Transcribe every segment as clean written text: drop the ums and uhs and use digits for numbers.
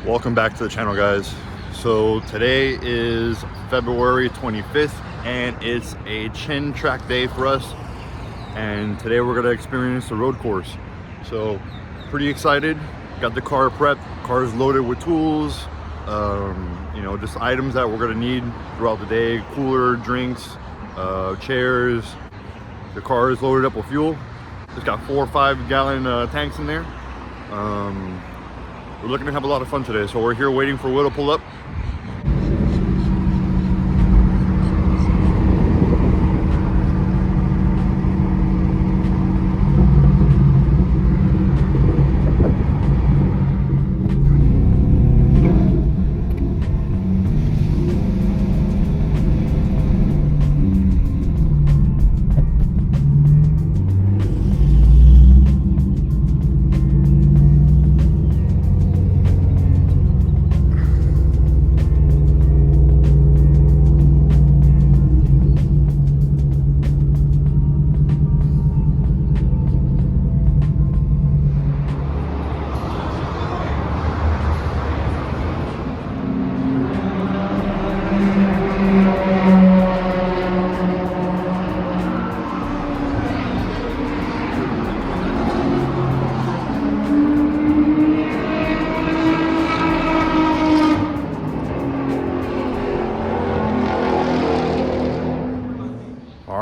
Welcome back to the channel, guys. So today is February 25th and it's a Chin track day for us, and today we're gonna experience the road course. So pretty excited. Got the car prepped, car's loaded with tools, you know, just items that we're gonna need throughout the day: cooler, drinks, chairs. The car is loaded up with fuel. It's got 4 or 5 gallon tanks in there. We're looking to have a lot of fun today, so we're here waiting for Will to pull up.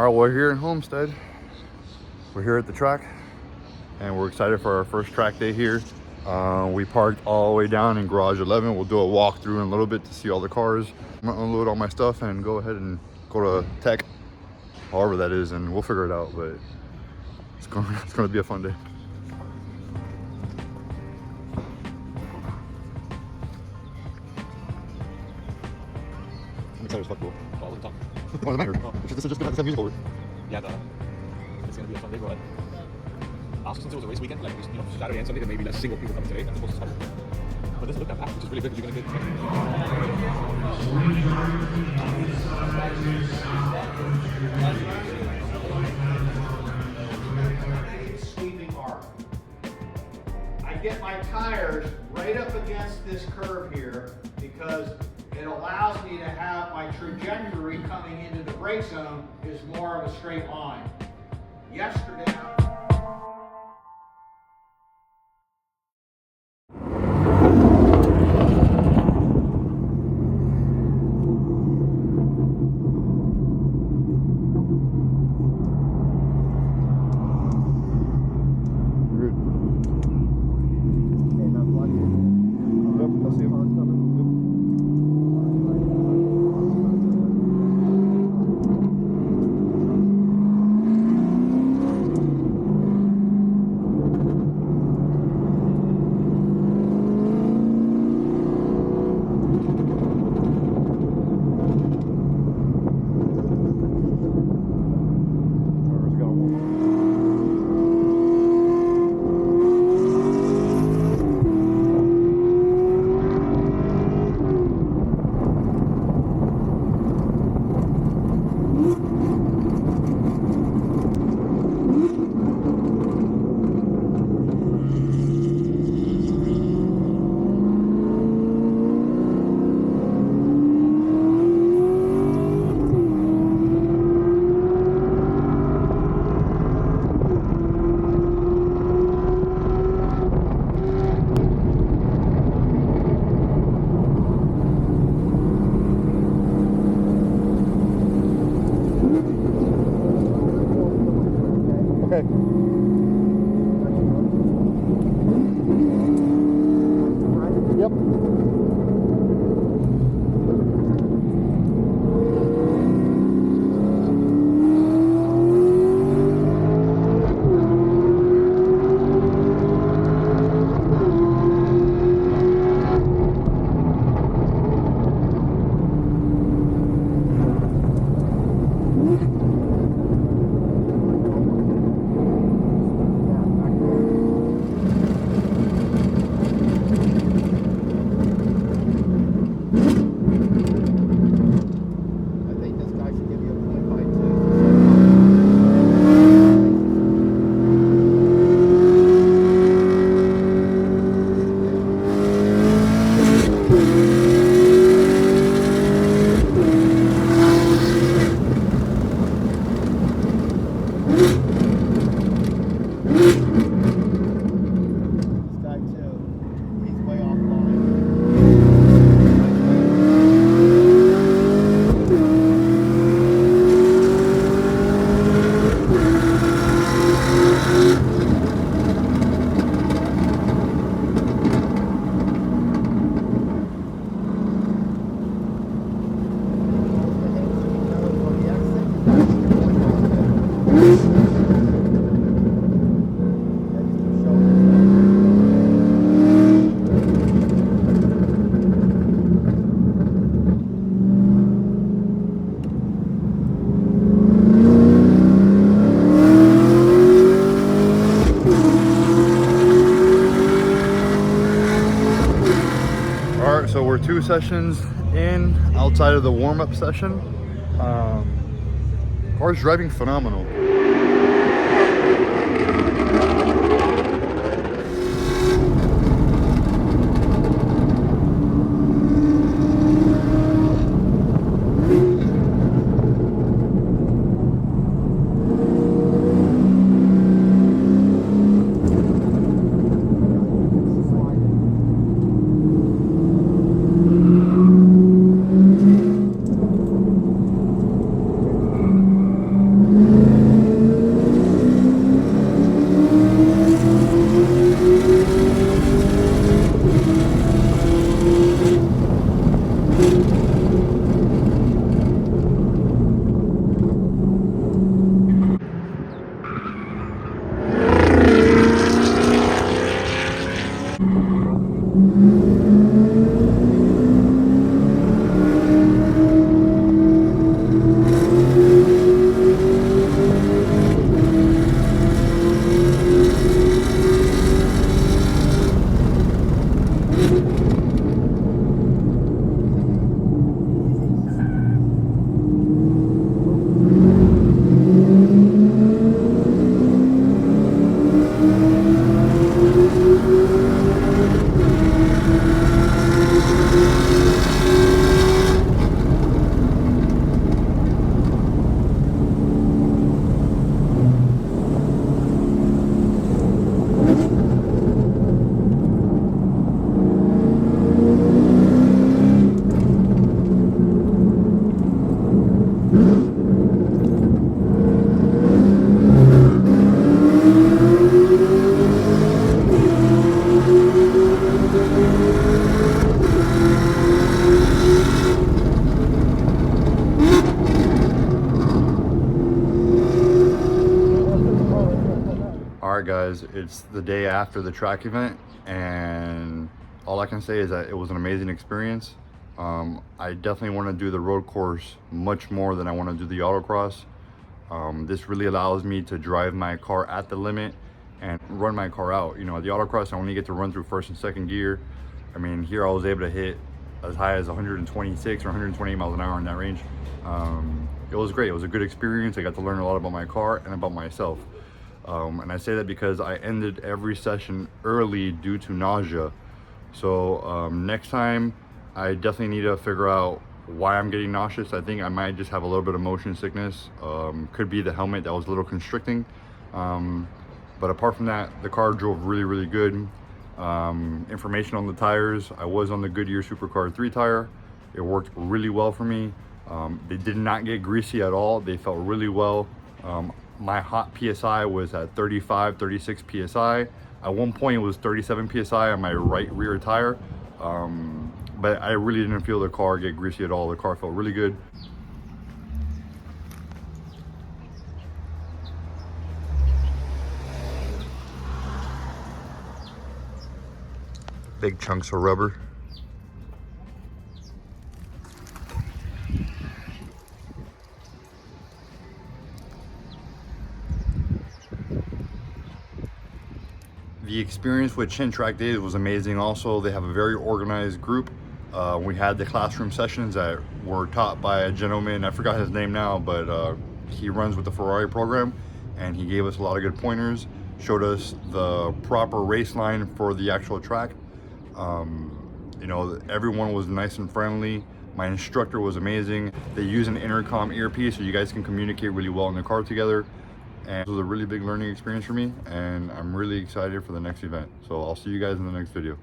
We're here in Homestead. We're here at the track and we're excited for our first track day here. We parked all the way down in garage 11. We'll do a walkthrough in a little bit to see all the cars. I'm gonna unload all my stuff and go ahead and go to tech, however that is, and we'll figure it out, but it's gonna be a fun day. I'm excited as fuck, bro. Oh, the matter. This is just gonna have music over. Yeah, it's gonna be a fun day, but also since it was a race weekend, like, you know, Saturday and Sunday, there may be less single people coming today as opposed to Saturday. But this look at that, which is really good. You're gonna get sweeping arc. I get my tires right up against this curve here because it allows me to have my trajectory coming into the brake zone is more of a straight line. Yesterday, right, so we're 2 sessions in outside of the warm-up session. Car's driving phenomenal. Alright guys, it's the day after the track event, and all I can say is that it was an amazing experience. I definitely want to do the road course much more than I want to do the autocross. This really allows me to drive my car at the limit and run my car out. You know, at the autocross I only get to run through first and second gear. I mean, here I was able to hit as high as 126 or 128 miles an hour in that range. It was great. It was a good experience. I got to learn a lot about my car and about myself. And I say that because I ended every session early due to nausea. So next time I definitely need to figure out why I'm getting nauseous. I think I might just have a little bit of motion sickness. Could be the helmet that was a little constricting. But apart from that, the car drove really good. Information on the tires: I was on the Goodyear Supercar 3 tire. It worked really well for me. They did not get greasy at all. They felt really well. My hot PSI was at 35, 36 PSI. At one point it was 37 PSI on my right rear tire. But I really didn't feel the car get greasy at all. The car felt really good. Big chunks of rubber. The experience with Chin Track Days was amazing also. They have a very organized group. We had the classroom sessions that were taught by a gentleman, I forgot his name now, but he runs with the Ferrari program, and he gave us a lot of good pointers, showed us the proper race line for the actual track. You know, everyone was nice and friendly. My instructor was amazing. They use an intercom earpiece so you guys can communicate really well in the car together. And it was a really big learning experience for me, and I'm really excited for the next event. So I'll see you guys in the next video.